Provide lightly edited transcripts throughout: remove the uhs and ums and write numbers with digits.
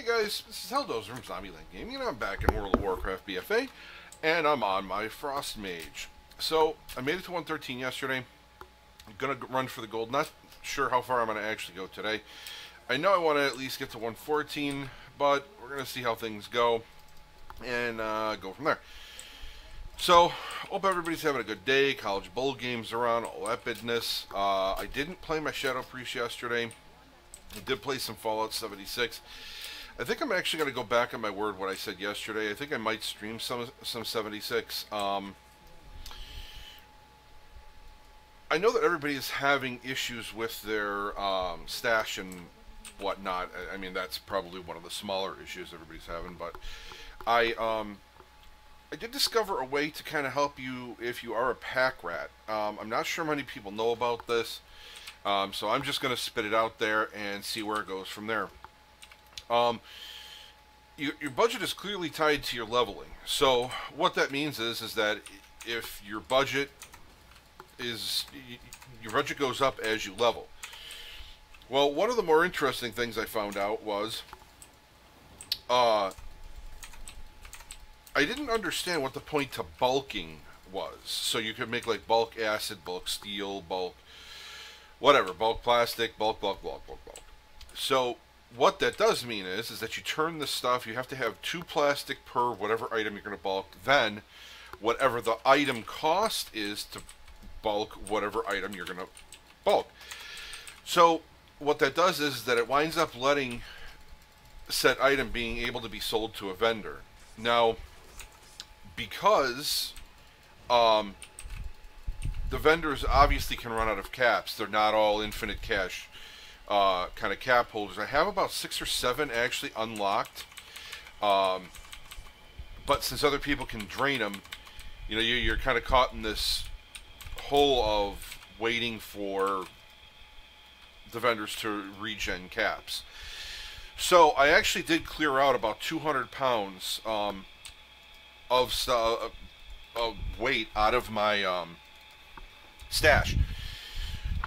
Hey guys, this is Heldos from Zombieland Gaming, and I'm back in World of Warcraft BFA, and I'm on my Frost Mage. So, I made it to 113 yesterday. I'm going to run for the gold. Not sure how far I'm going to actually go today. I know I want to at least get to 114, but we're going to see how things go, and go from there. So, hope everybody's having a good day. College bowl games are on, all that business. I didn't play my Shadow Priest yesterday. I did play some Fallout 76. I think I'm actually going to go back on my word what I said yesterday. I think I might stream some 76. I know that everybody is having issues with their stash and whatnot. I mean, that's probably one of the smaller issues everybody's having. But I did discover a way to kind of help you if you are a pack rat. I'm not sure how many people know about this. So I'm just going to spit it out there and see where it goes from there. Your budget is clearly tied to your leveling. So what that means is that if your budget goes up as you level. Well, one of the more interesting things I found out was I didn't understand what the point to bulking was. So you could make like bulk acid, bulk steel, bulk whatever, bulk plastic, bulk. So what that does mean is that you turn the stuff, you have to have 2 plastic per whatever item you're going to bulk, then whatever the item cost is to bulk whatever item you're going to bulk. So what that does is that it winds up letting said item being able to be sold to a vendor. Now, because the vendors obviously can run out of caps, they're not all infinite cash kind of cap holders. I have about 6 or 7 actually unlocked, but since other people can drain them, you know, you're kind of caught in this hole of waiting for the vendors to regen caps. So I actually did clear out about 200 pounds of weight out of my stash.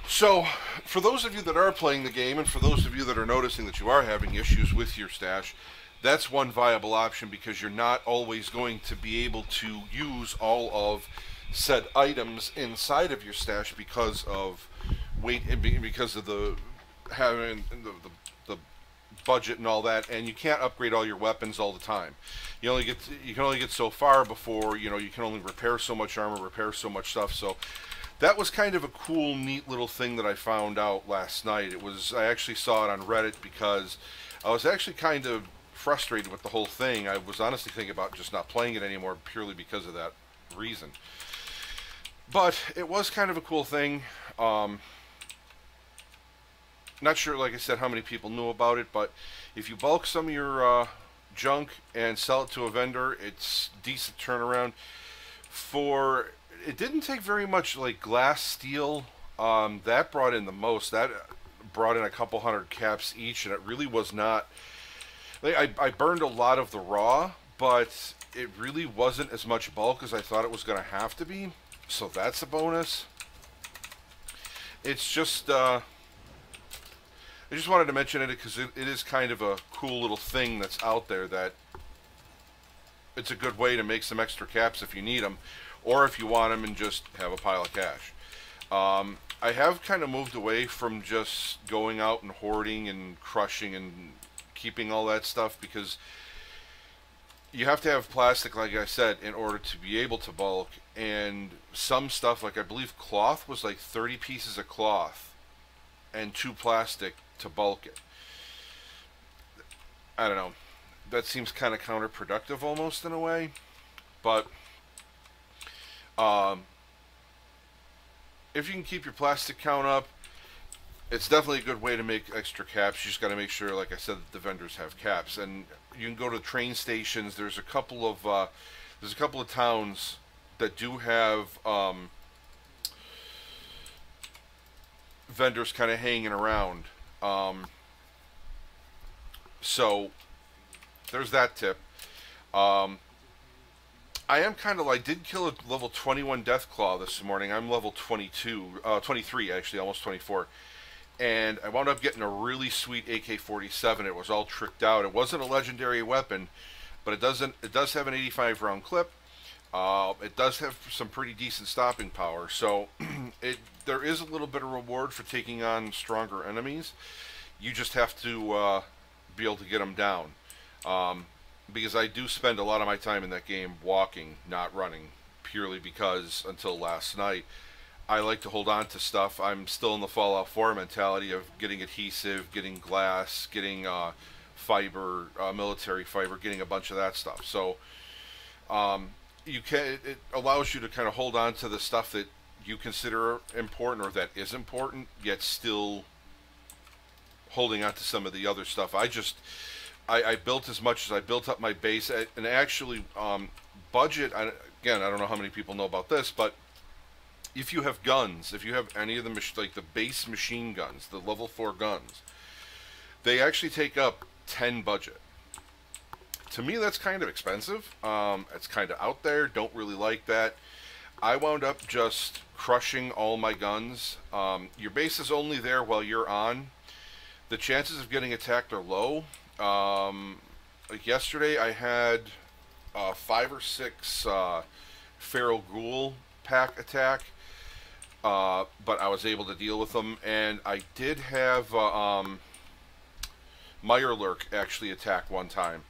So, for those of you that are playing the game, and for those of you that are noticing that you are having issues with your stash, that's one viable option, because you're not always going to be able to use all of said items inside of your stash because of weight, and because of the having the budget and all that, and you can't upgrade all your weapons all the time. You can only get so far before, you know, you can only repair so much armor, repair so much stuff. So that was kind of a cool, neat little thing that I found out last night. I actually saw it on Reddit because I was actually kind of frustrated with the whole thing. I was honestly thinking about just not playing it anymore purely because of that reason. But it was kind of a cool thing. Not sure, like I said, how many people knew about it, but if you bulk some of your junk and sell it to a vendor, it's decent turnaround. It didn't take very much, like glass steel. That brought in the most. That brought in a couple hundred caps each, and it really was not. Like, I burned a lot of the raw, but it really wasn't as much bulk as I thought it was going to have to be. So that's a bonus. It's just I just wanted to mention it because it is kind of a cool little thing that's out there, that it's a good way to make some extra caps if you need them, or if you want them and just have a pile of cash. I have kind of moved away from just going out and hoarding and crushing and keeping all that stuff, because you have to have plastic, like I said, in order to be able to bulk. And some stuff, like I believe cloth was like 30 pieces of cloth and 2 plastic to bulk it. I don't know. That seems kind of counterproductive almost in a way. But if you can keep your plastic count up, it's definitely a good way to make extra caps. You just got to make sure, like I said, that the vendors have caps. And you can go to train stations. There's a couple of towns that do have vendors kind of hanging around. So there's that tip. I am kind of like, did kill a level 21 Deathclaw this morning. I'm level 23 actually, almost 24. and I wound up getting a really sweet AK-47. It was all tricked out. It wasn't a legendary weapon, but it does have an 85 round clip. It does have some pretty decent stopping power, so there is a little bit of reward for taking on stronger enemies. You just have to be able to get them down. Because I do spend a lot of my time in that game walking, not running, purely because until last night I like to hold on to stuff. I'm still in the Fallout 4 mentality of getting adhesive, getting glass, getting fiber, military fiber, getting a bunch of that stuff. So it allows you to kind of hold on to the stuff that you consider important or that is important, yet still holding on to some of the other stuff. I built as much as I built up my base, and actually budget. Again, I don't know how many people know about this, but if you have guns, if you have any of the like the base machine guns, the level 4 guns, they actually take up 10 budget. To me, that's kind of expensive. It's kind of out there. Don't really like that. I wound up just crushing all my guns. Your base is only there while you're on. The chances of getting attacked are low. Like yesterday, I had 5 or 6 feral ghoul pack attack, but I was able to deal with them, and I did have Mirelurk actually attack one time.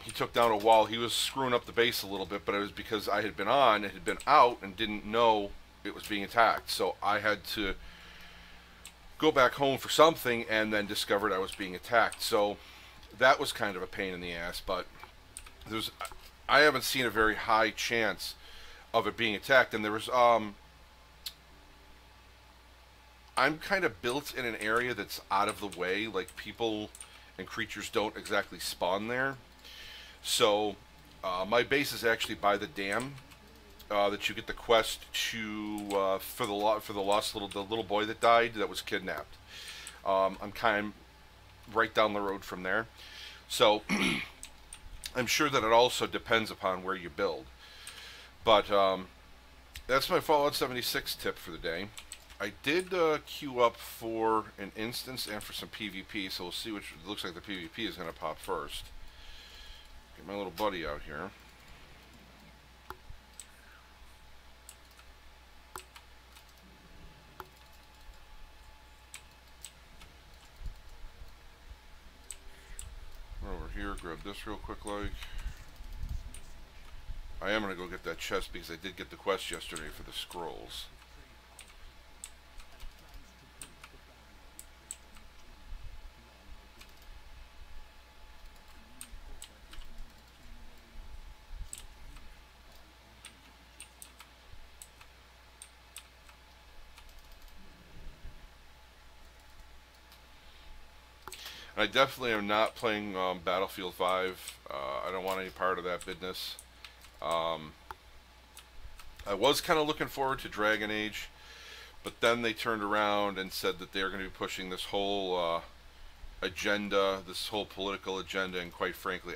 He took down a wall. He was screwing up the base a little bit, but it was because I had been on, it had been out, and didn't know it was being attacked. So I had to go back home for something, and then discovered I was being attacked. So that was kind of a pain in the ass, but I haven't seen a very high chance of it being attacked. And there was I'm kind of built in an area that's out of the way, like people and creatures don't exactly spawn there. So my base is actually by the dam that you get the quest to for the lost little boy that died, that was kidnapped. I'm kind of right down the road from there, so I'm sure that it also depends upon where you build. But that's my Fallout 76 tip for the day. I did queue up for an instance and for some PvP, so we'll see which. It looks like the PvP is going to pop first. Get my little buddy out here. Over here, grab this real quick, like. I am going to go get that chest because I did get the quest yesterday for the scrolls. I definitely am not playing Battlefield 5. I don't want any part of that business. I was kind of looking forward to Dragon Age, but then they turned around and said that they're going to be pushing this whole agenda, this whole political agenda, and quite frankly,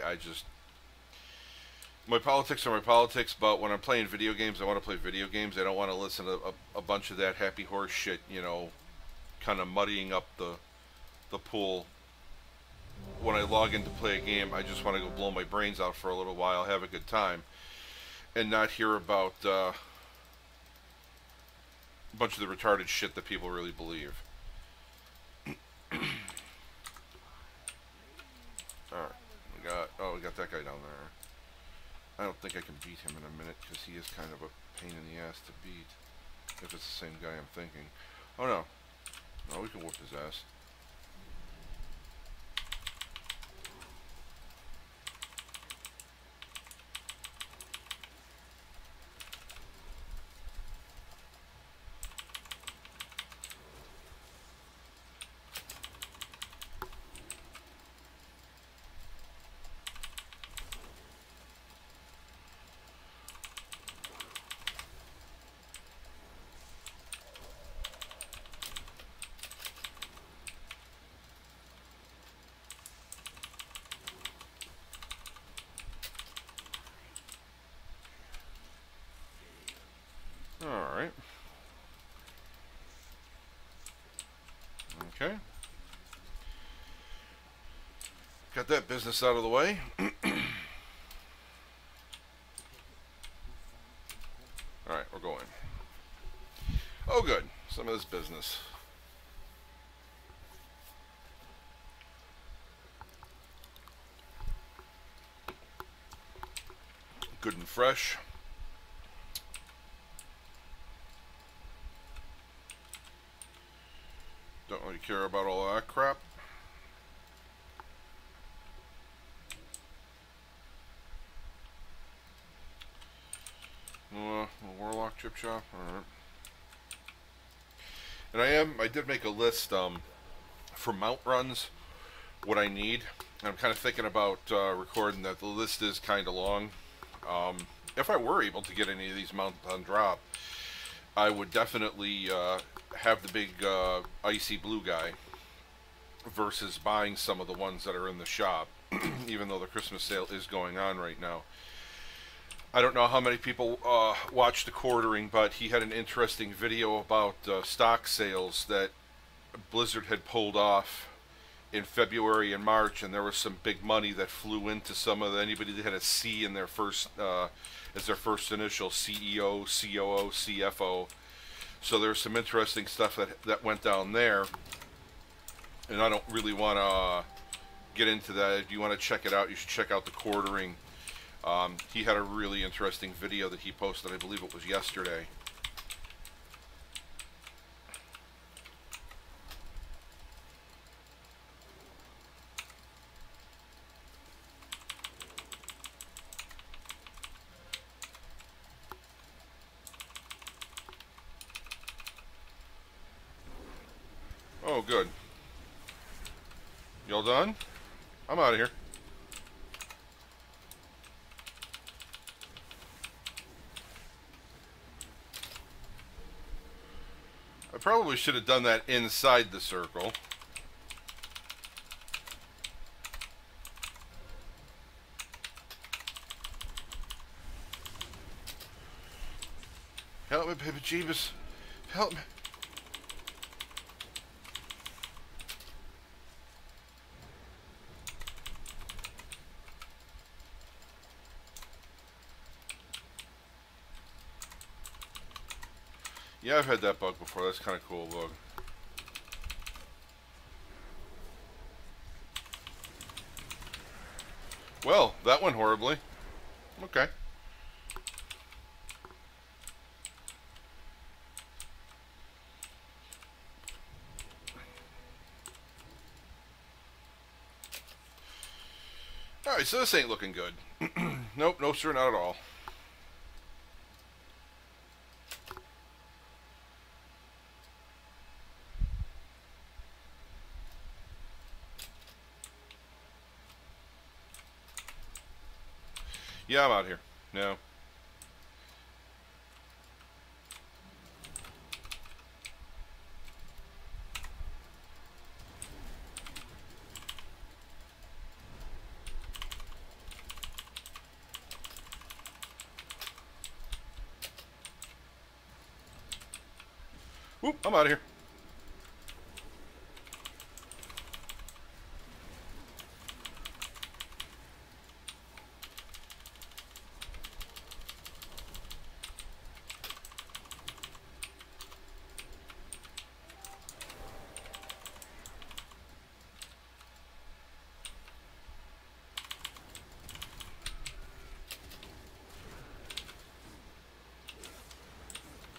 my politics are my politics, but when I'm playing video games, I want to play video games. I don't want to listen to a bunch of that happy horse shit, you know, kind of muddying up the pool. When I log in to play a game, I just want to go blow my brains out for a little while, have a good time, and not hear about a bunch of the retarded shit that people really believe. Alright, we got that guy down there. I don't think I can beat him in a minute, because he is kind of a pain in the ass to beat, if it's the same guy I'm thinking. Oh no. No, we can whoop his ass. Okay. Got that business out of the way. Alright, we're going. Oh, good. Some of this business. Good and fresh. Don't really care about all that crap. Warlock chip shop. Alright. And I did make a list for mount runs, what I need. And I'm kind of thinking about recording that. The list is kind of long. If I were able to get any of these mounts on drop, I would definitely have the big icy blue guy versus buying some of the ones that are in the shop, even though the Christmas sale is going on right now. I don't know how many people watched the quartering, but he had an interesting video about stock sales that Blizzard had pulled off in February and March, and there was some big money that flew into some of anybody that had a C in their first as their first initial, CEO, COO, CFO. So there's some interesting stuff that went down there, and I don't really want to get into that. If you want to check it out, you should check out the quartering. He had a really interesting video that he posted. I believe it was yesterday. Oh, good. Y'all done? I'm out of here. I probably should have done that inside the circle. Help me, baby Jeebus. Help me. Yeah, I've had that bug before. That's kind of cool bug. Well, that went horribly. Okay. Alright, so this ain't looking good. Nope, no sir, not at all. Yeah, I'm out here. No. Whoop, I'm out of here.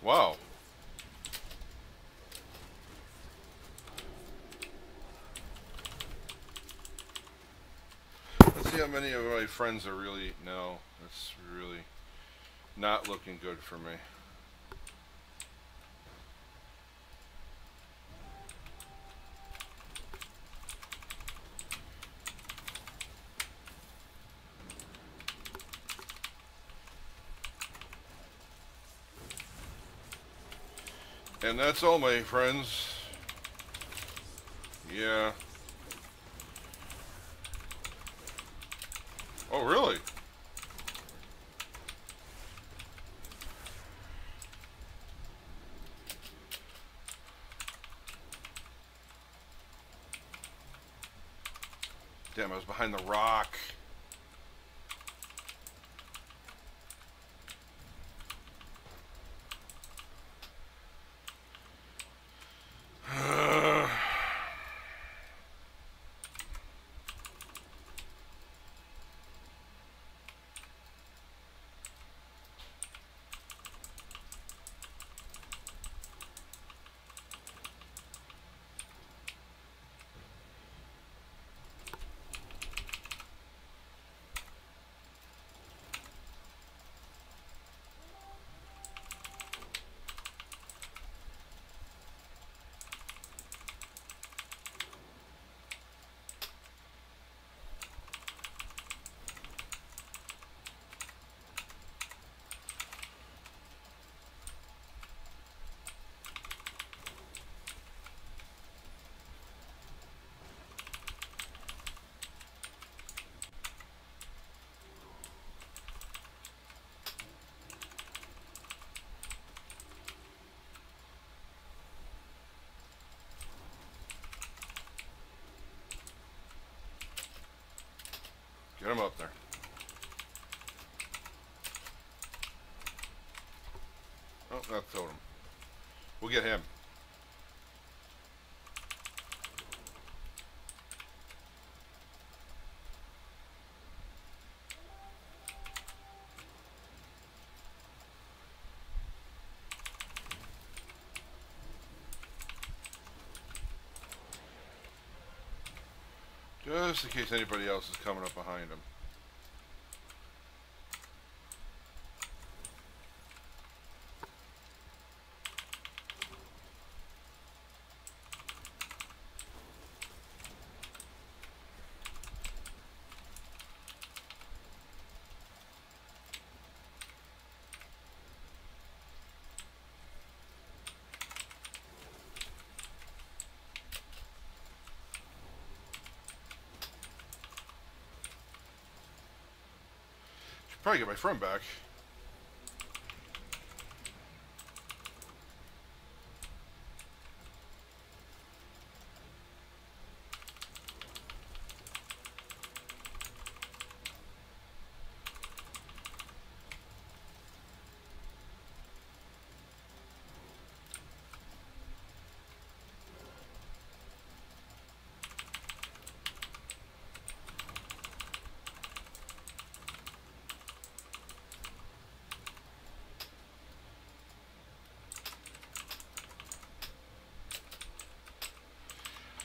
Wow. Let's see how many of my friends are really... No, that's really not looking good for me. And that's all, my friends. Yeah. Oh, really? Damn, I was behind the rock. Get him up there. Oh, that totem. We'll get him. Just in case anybody else is coming up behind him. Probably get my friend back.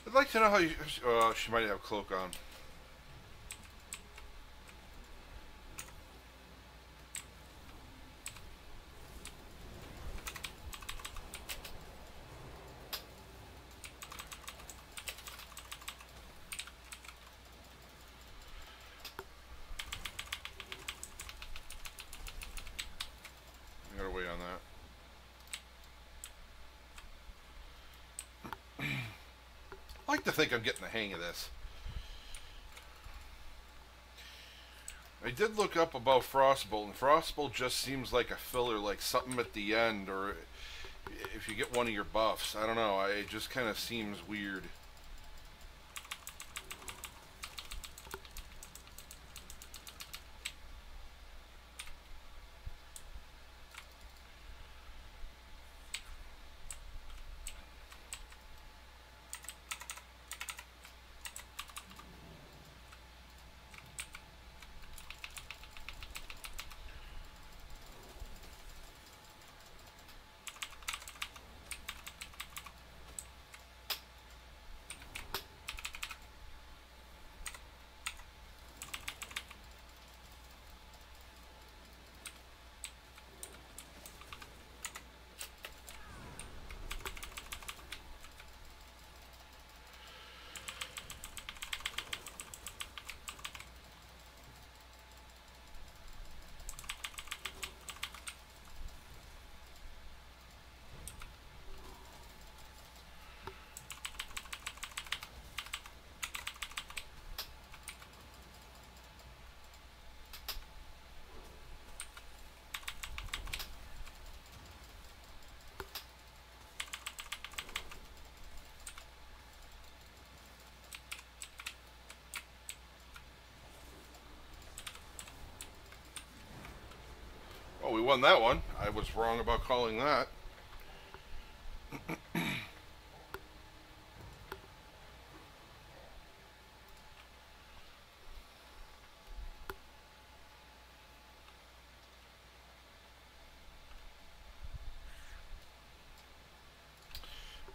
I'd like to know how you... she might have cloak on. I gotta wait on that. I like to think I'm getting the hang of this. I did look up about Frostbolt, and Frostbolt just seems like a filler, like something at the end, or if you get one of your buffs. I don't know, it just kind of seems weird. won that one. I was wrong about calling that.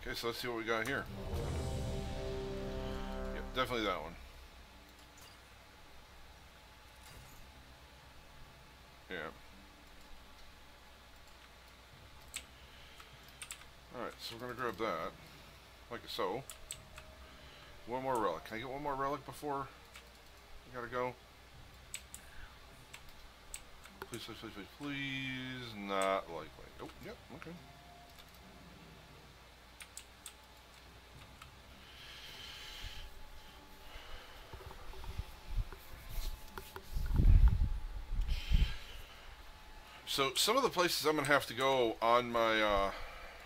Okay, so let's see what we got here. Yep, definitely that one. Yeah. Alright, so we're going to grab that. Like so. One more relic. Can I get one more relic before I gotta go? Please, please, please, please, please. Not likely. Oh, yep, okay. So some of the places I'm gonna have to go on my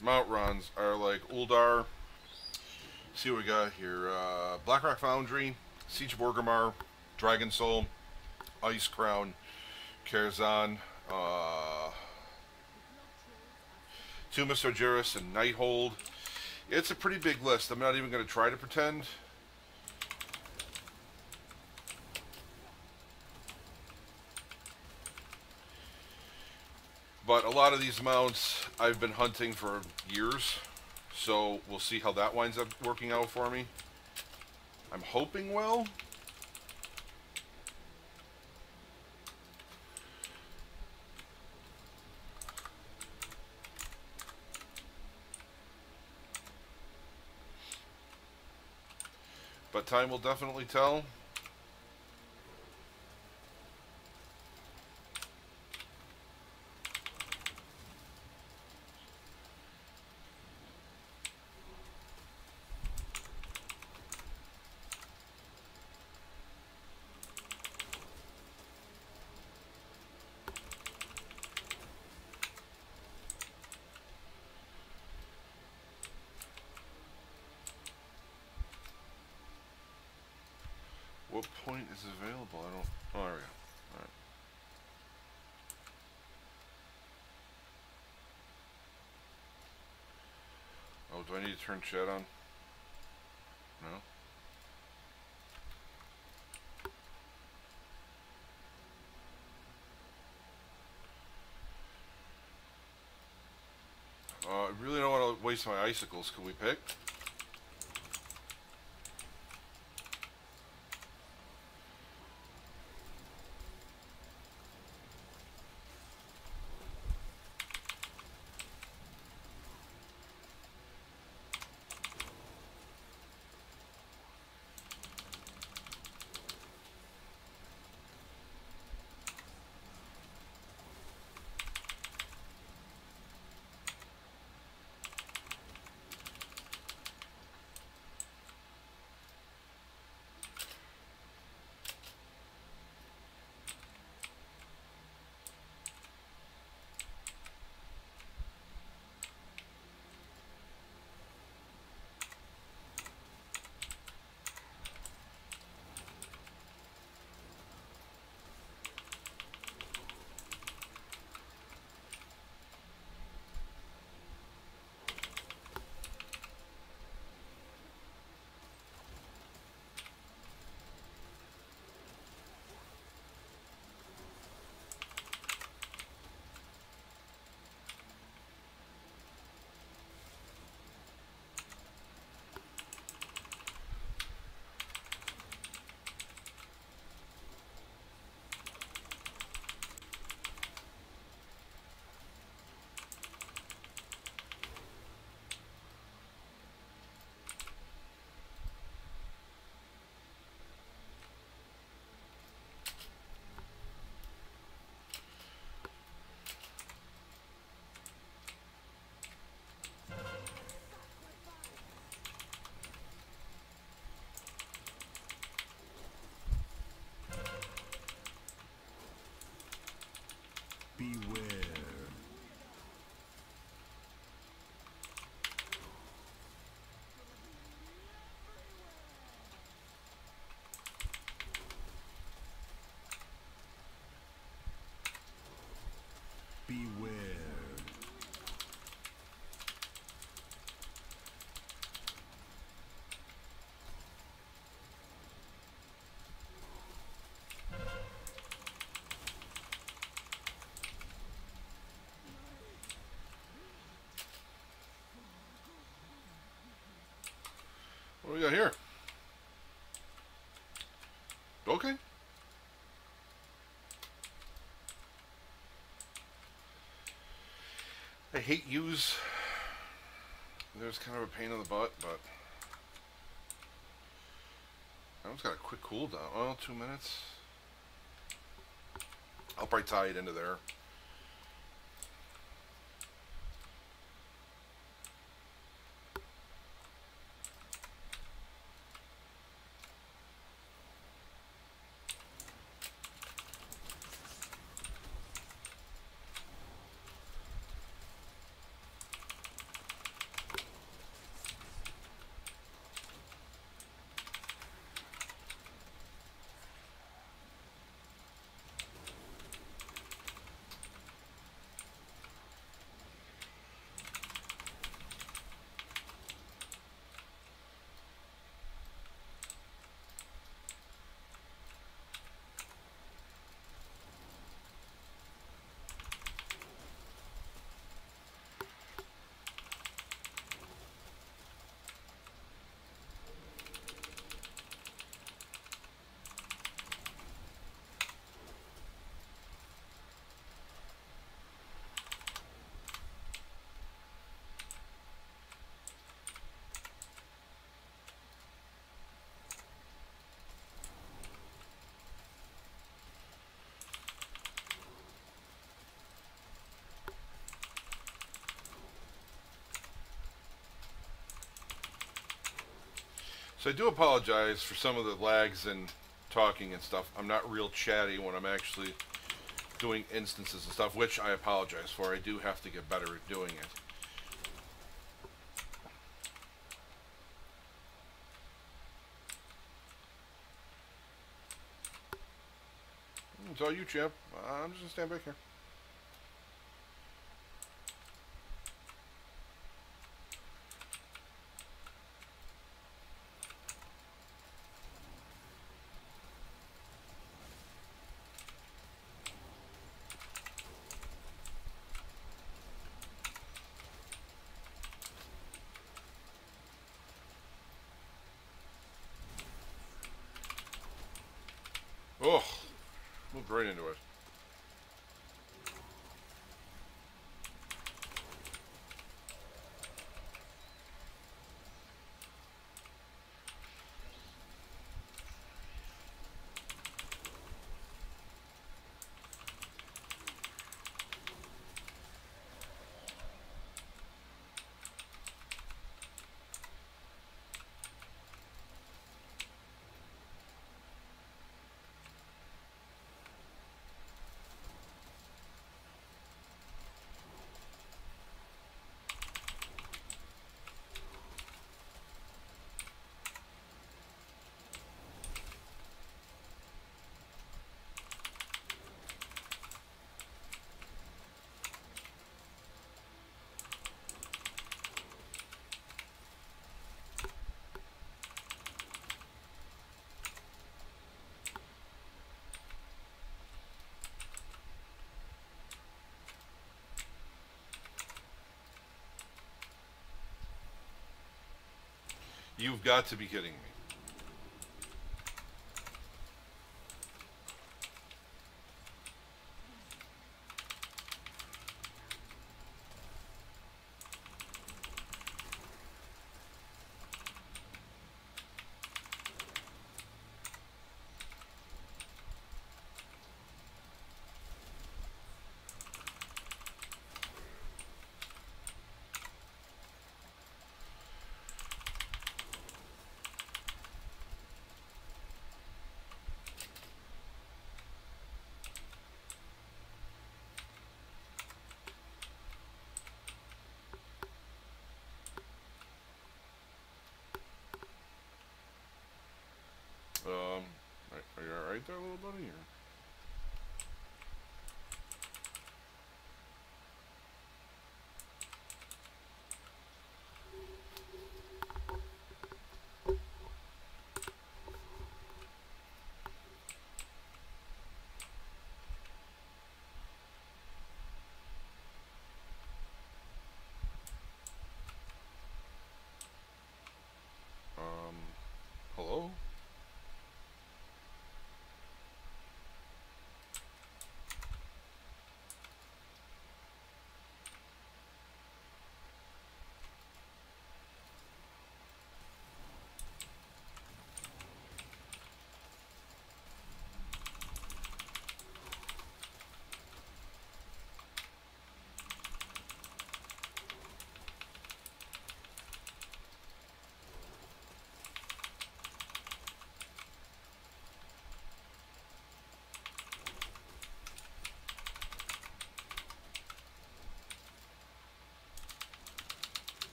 mount runs are like Uldar. See what we got here. Blackrock Foundry, Siege of Orgrimmar, Dragon Soul, Ice Crown, Karazhan, Tomb of Sargeras, and Nighthold. It's a pretty big list. I'm not even going to try to pretend. But a lot of these mounts I've been hunting for years, so we'll see how that winds up working out for me. I'm hoping well. But time will definitely tell. What point is available? I don't... Oh, there we go. Alright. Oh, do I need to turn chat on? No? I really don't want to waste my icicles. Can we pick? Beware. What do we got here? Okay. I hate use. There's kind of a pain in the butt, but that one's got a quick cooldown. Oh, 2 minutes. I'll probably tie it into there. So I do apologize for some of the lags and talking and stuff. I'm not real chatty when I'm actually doing instances and stuff, which I apologize for. I do have to get better at doing it. It's all you, champ. I'm just gonna stand back here. Oh, moved right into it. You've got to be kidding me. Are you alright there, little buddy? Or?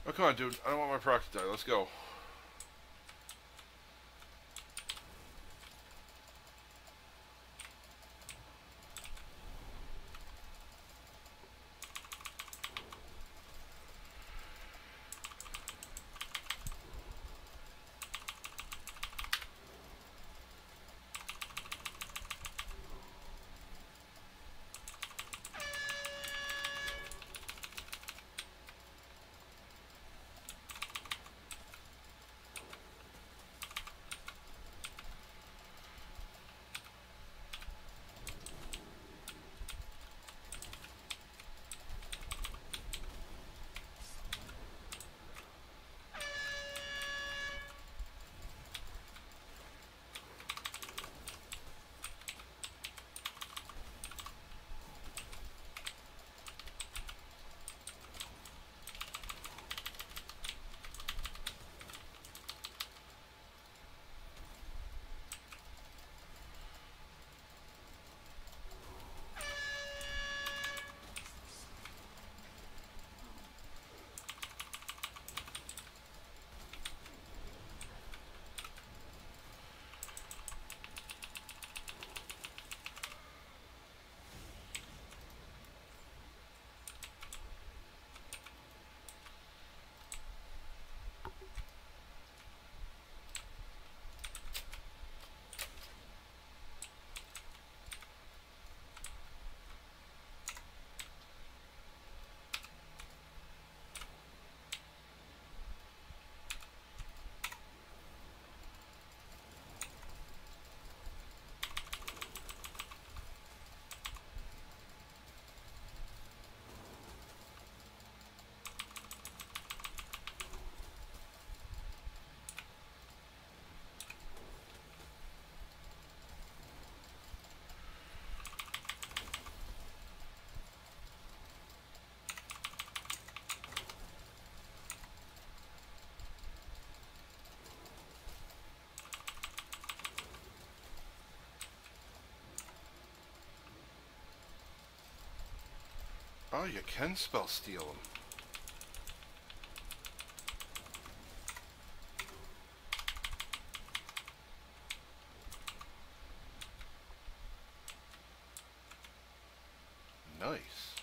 Oh, come on, dude. I don't want my proc to die. Let's go. Oh, you can spell steal them. Nice.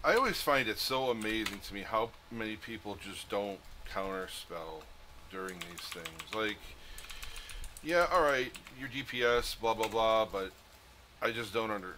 I always find it so amazing to me how many people just don't counterspell during these things. Like, yeah, alright, your DPS, blah blah blah, but I just don't I don't know.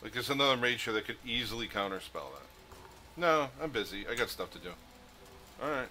Like, there's another mage here that could easily counterspell that. No, I'm busy. I got stuff to do. Alright.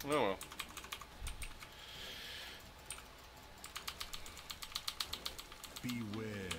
Oh well. Beware.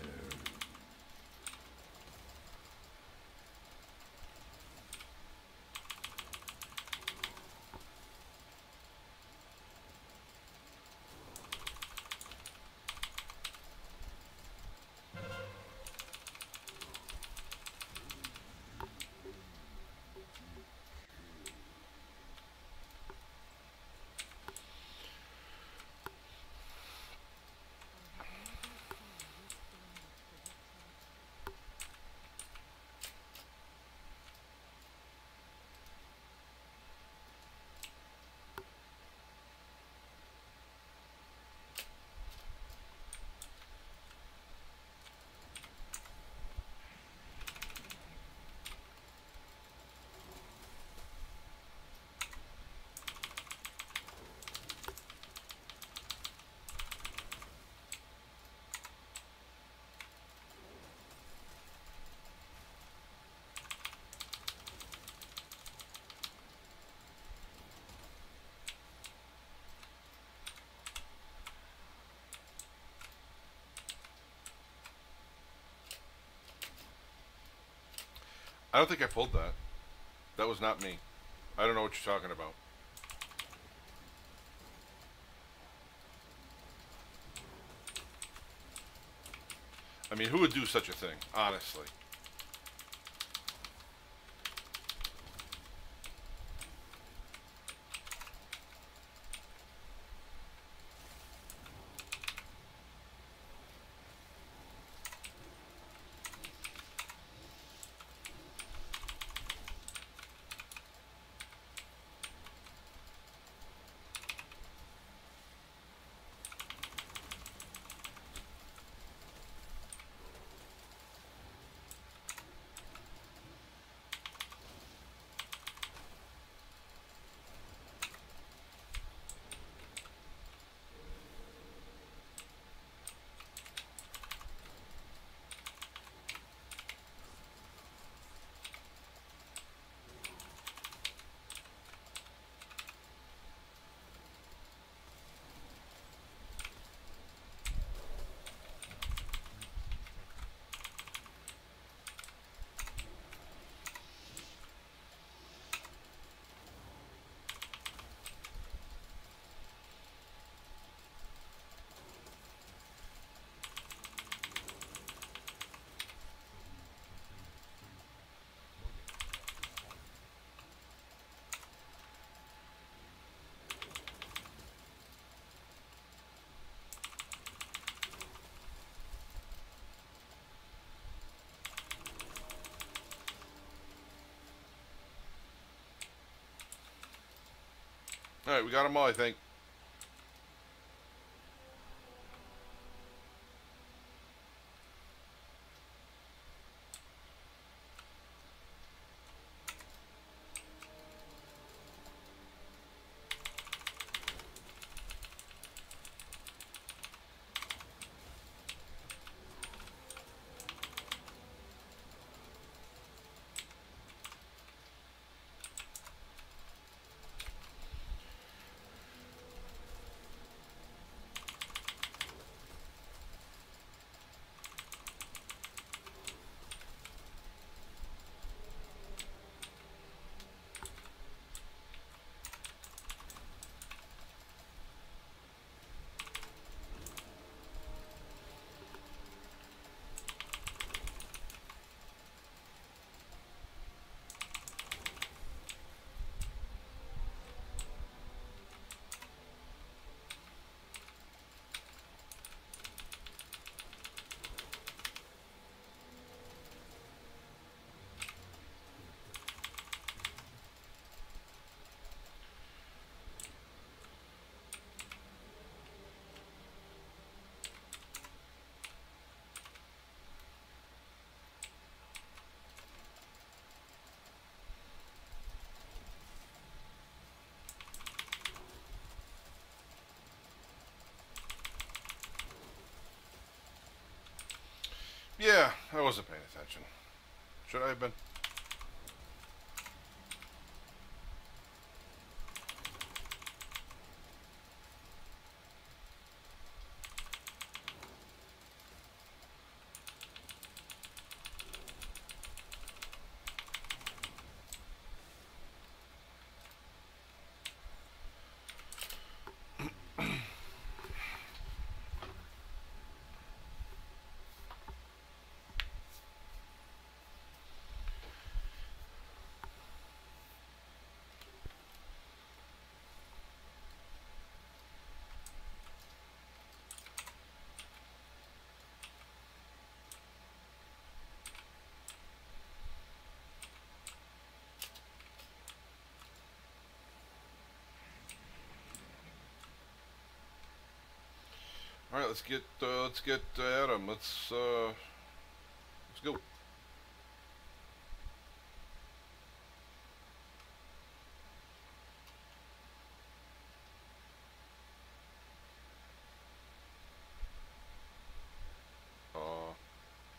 I don't think I pulled that. That was not me. I don't know what you're talking about. I mean, who would do such a thing, honestly? All right, we got them all, I think. Yeah, I wasn't paying attention. Should I have been? let's get at him. Let's go.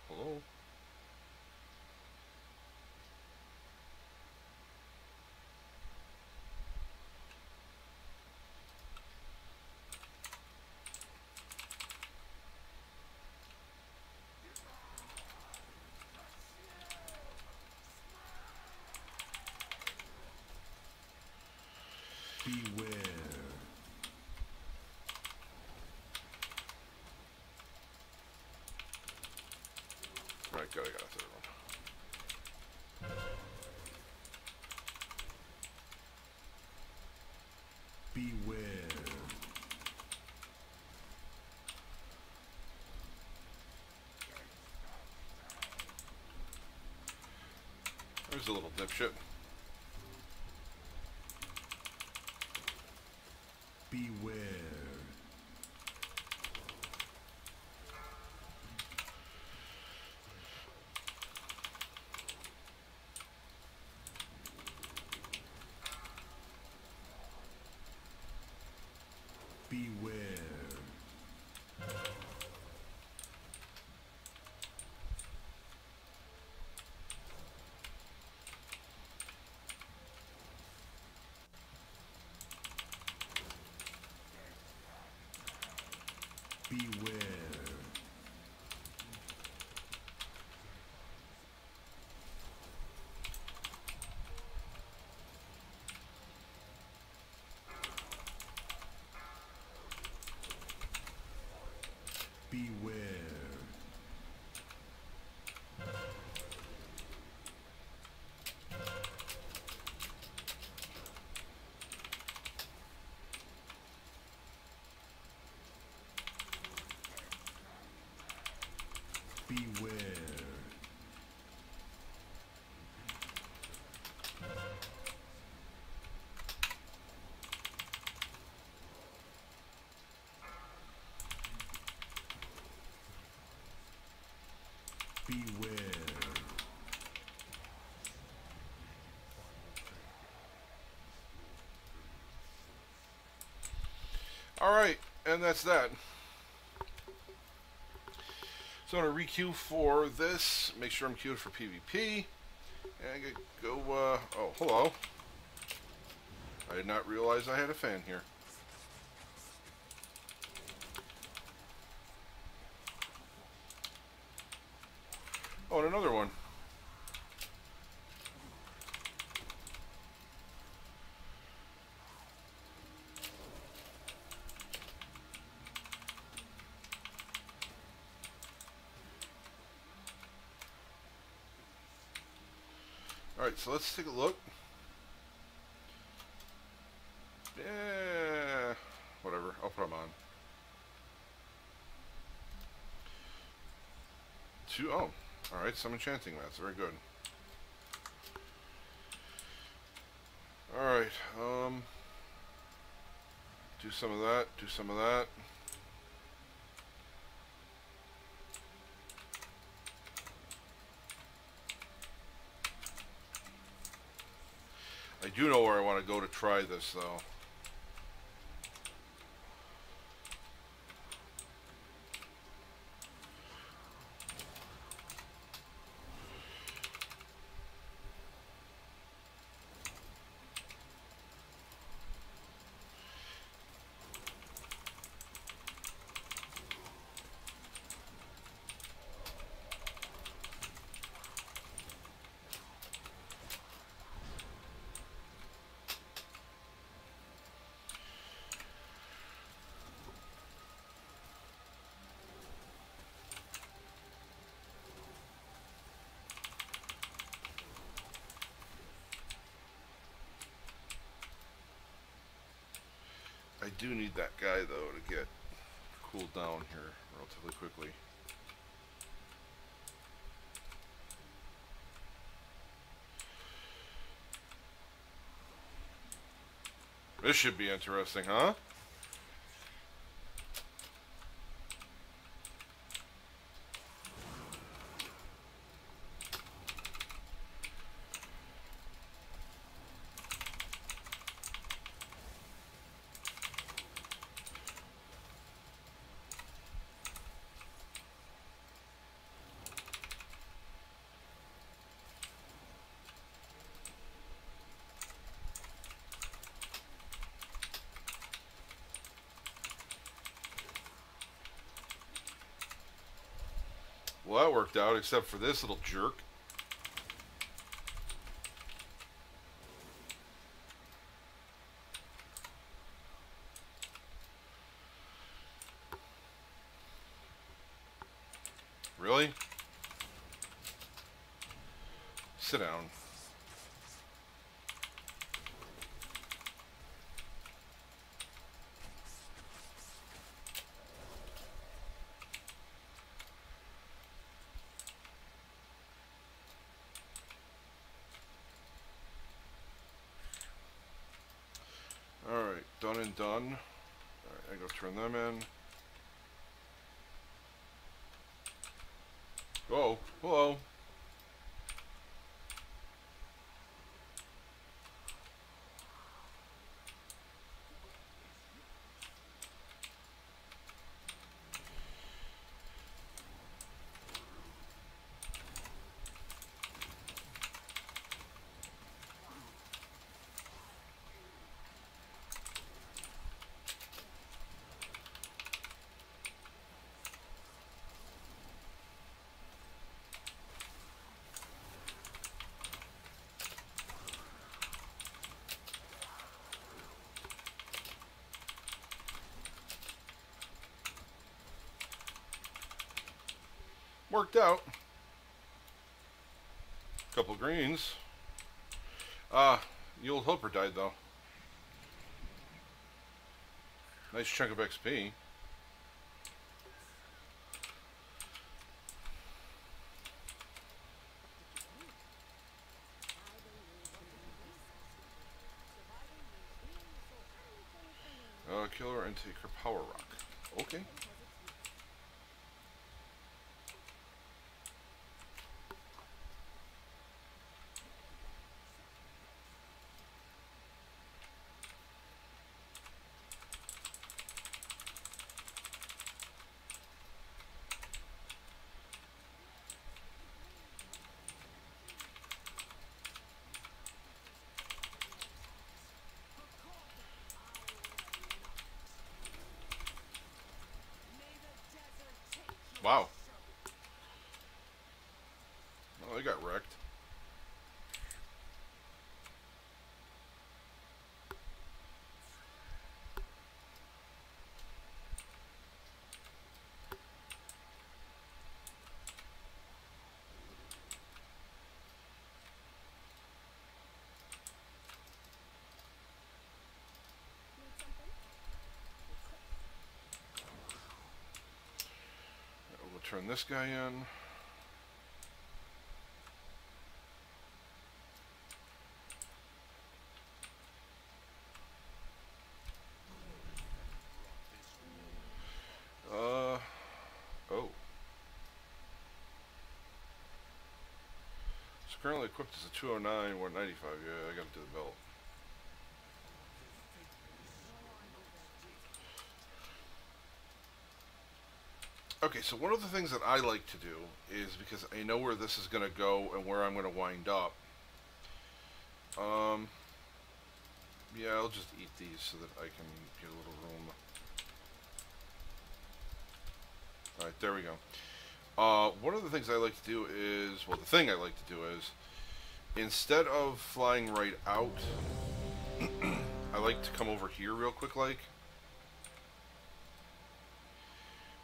Hello. Beware. Right, got a third one. Beware. There's a little dipshit. Beware. Beware. Beware. Beware. Beware. Beware. Alright, and that's that. So I'm going to requeue for this, make sure I'm queued for PvP, and go, oh, hello. I did not realize I had a fan here. Oh, and another one. Alright, so let's take a look. Yeah, whatever, I'll put them on. Oh, alright, some enchanting mats, very good. Alright, do some of that, do some of that. I do know where I want to go to try this, though. I do need that guy, though, to get cooled down here relatively quickly. This should be interesting, huh? Well, that worked out, except for this little jerk. Really? Sit down. Alright, done and done. Alright, I go turn them in. Oh, hello. Worked out. Couple greens. The old Hooper died though. Nice chunk of XP. Kill her and take her power rock. Okay. Wow. Well, they got wrecked. We'll turn this guy in. Oh. It's currently equipped as a 209, 195. Yeah, I gotta do the belt. Okay, so one of the things that I like to do is, because I know where this is going to go and where I'm going to wind up. Yeah, I'll just eat these so that I can get a little room. Alright, there we go. One of the things I like to do is, well, the thing I like to do is, instead of flying right out, I like to come over here real quick, like.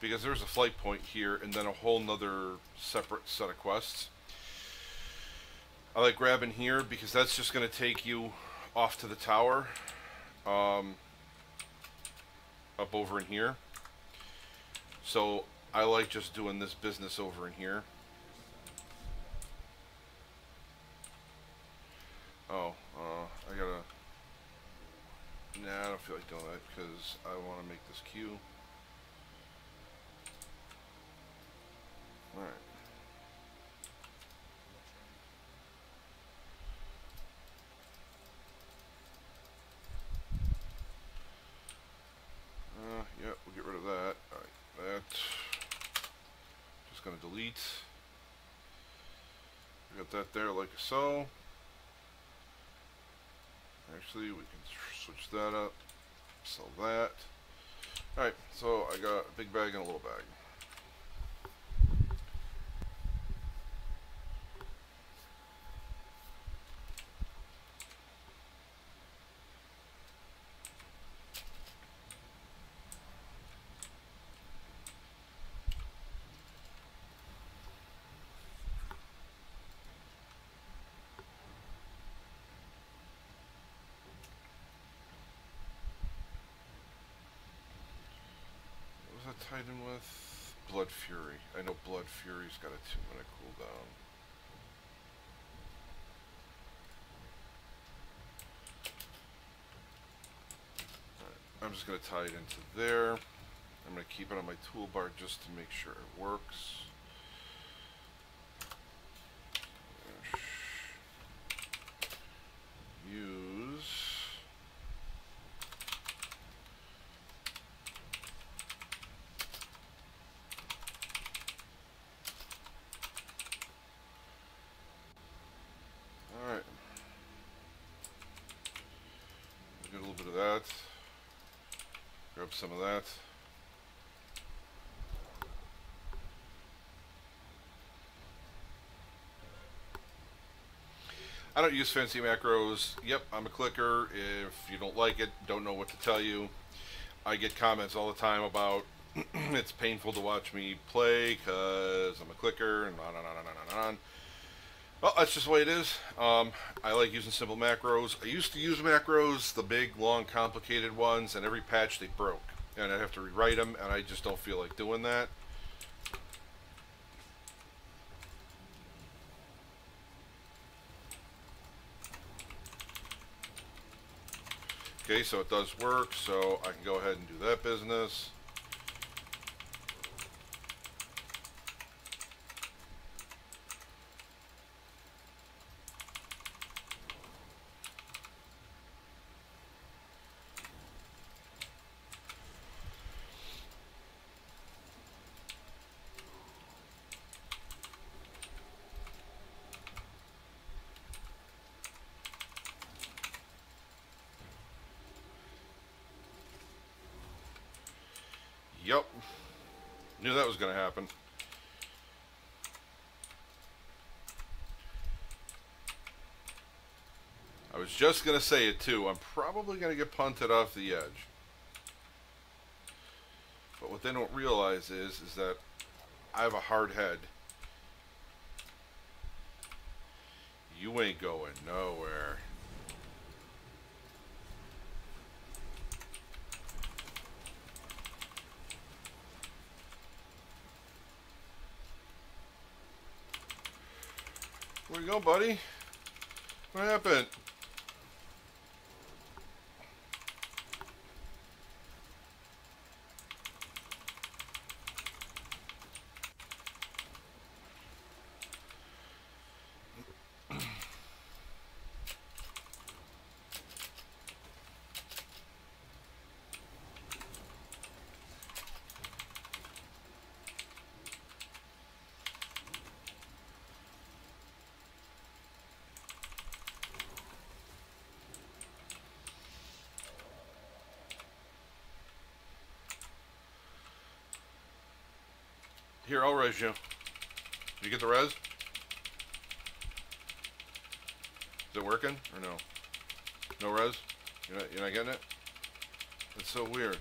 Because there's a flight point here, and then a whole nother separate set of quests. I like grabbing here, because that's just going to take you off to the tower. Up over in here. So, I like just doing this business over in here. Oh, I gotta... Nah, I don't feel like doing that, because I want to make this queue. Alright. Yeah, we'll get rid of that. Alright, that. Just gonna delete. We got that there like so. Actually, we can switch that up. Sell that. Alright, so I got a big bag and a little bag. tied in with? Blood Fury. I know Blood Fury's got a 2-minute cooldown. Alright, I'm just going to tie it into there. I'm going to keep it on my toolbar just to make sure it works. Use. Alright. Get a little bit of that. Grab some of that. I don't use fancy macros. Yep, I'm a clicker. If you don't like it, don't know what to tell you. I get comments all the time about it's painful to watch me play because I'm a clicker and on and on and on and on. Well, that's just the way it is. I like using simple macros. I used to use macros, the big, long, complicated ones, and every patch they broke. And I'd have to rewrite them, and I just don't feel like doing that. Okay, so it does work, so I can go ahead and do that business. Yep. Knew that was going to happen. I was just going to say it too. I'm probably going to get punted off the edge. But what they don't realize is that I have a hard head. You ain't going nowhere. Where you go, buddy? What happened? Here, I'll res you. Did you get the res? Is it working or no? No res? You're not getting it? That's so weird.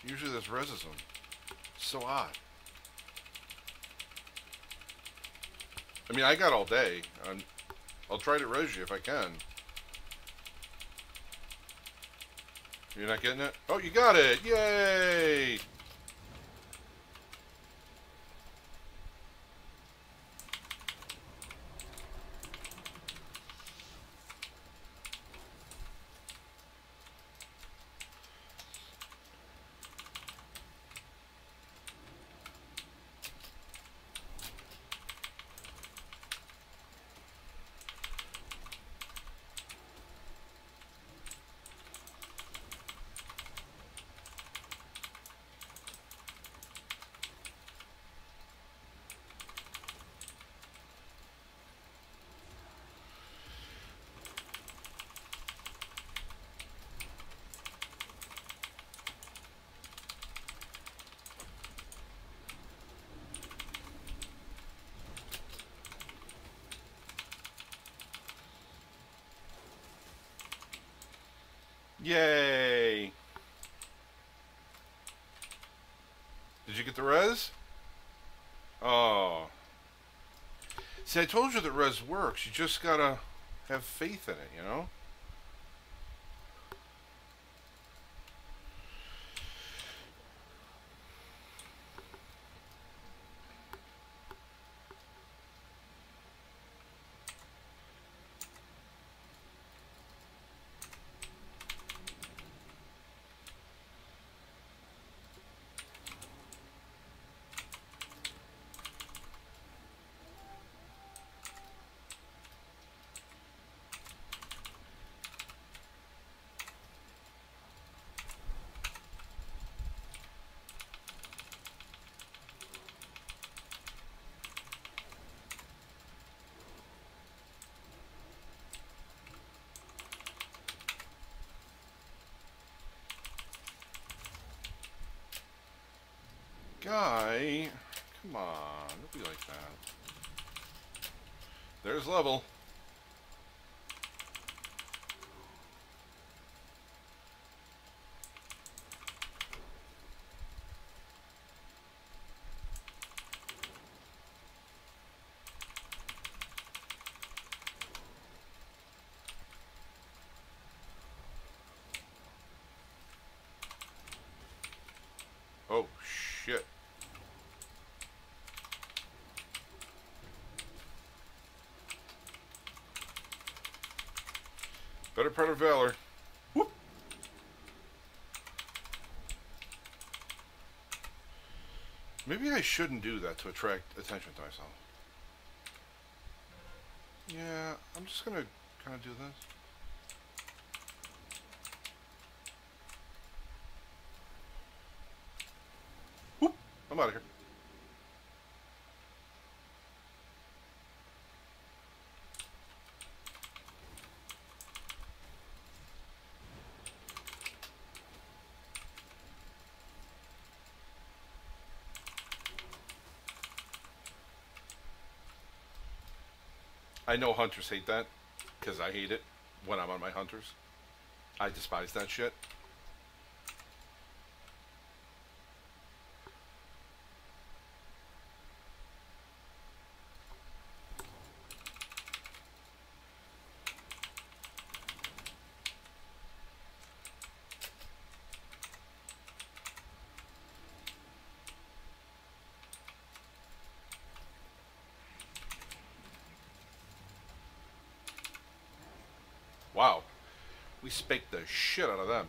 Usually this reses them. It's so odd. I mean, I got all day. I'll try to res you if I can. You're not getting it? Oh, you got it! Yay! Yay! Did you get the res? Oh. See, I told you that res works. You just gotta have faith in it, you know? Guy, come on, don't be like that. There's level. Oh, shit. Better part of valor. Whoop. Maybe I shouldn't do that to attract attention to myself. Yeah, I'm just gonna kind of do this. Whoop. I'm out of here. I know hunters hate that, because I hate it when I'm on my hunters. I despise that shit. Wow. We spaked the shit out of them.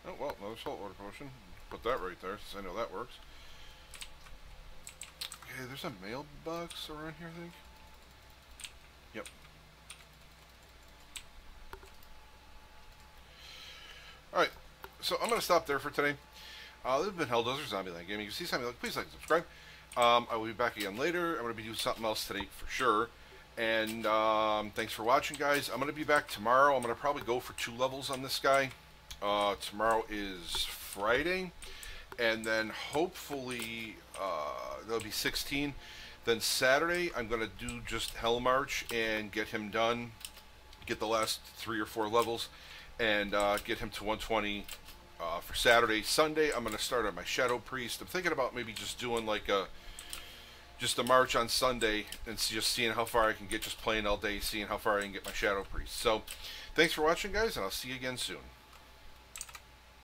Oh, well, another saltwater potion. Put that right there, since I know that works. Okay, there's a mailbox around here, I think. Yep. Alright, so I'm going to stop there for today. This has been Helldozer Zombieland Gaming. If you see something like, please like and subscribe. I will be back again later. I'm going to be doing something else today for sure. And thanks for watching, guys. I'm going to be back tomorrow. I'm going to probably go for 2 levels on this guy. Tomorrow is Friday. And then hopefully there'll be 16. Then Saturday, I'm going to do just Hell March and get him done. Get the last 3 or 4 levels. And get him to 120 for Saturday. Sunday, I'm going to start on my Shadow Priest. I'm thinking about maybe just doing like just a march on Sunday and just seeing how far I can get, just playing all day, seeing how far I can get my Shadow Priest. So, thanks for watching, guys, and I'll see you again soon.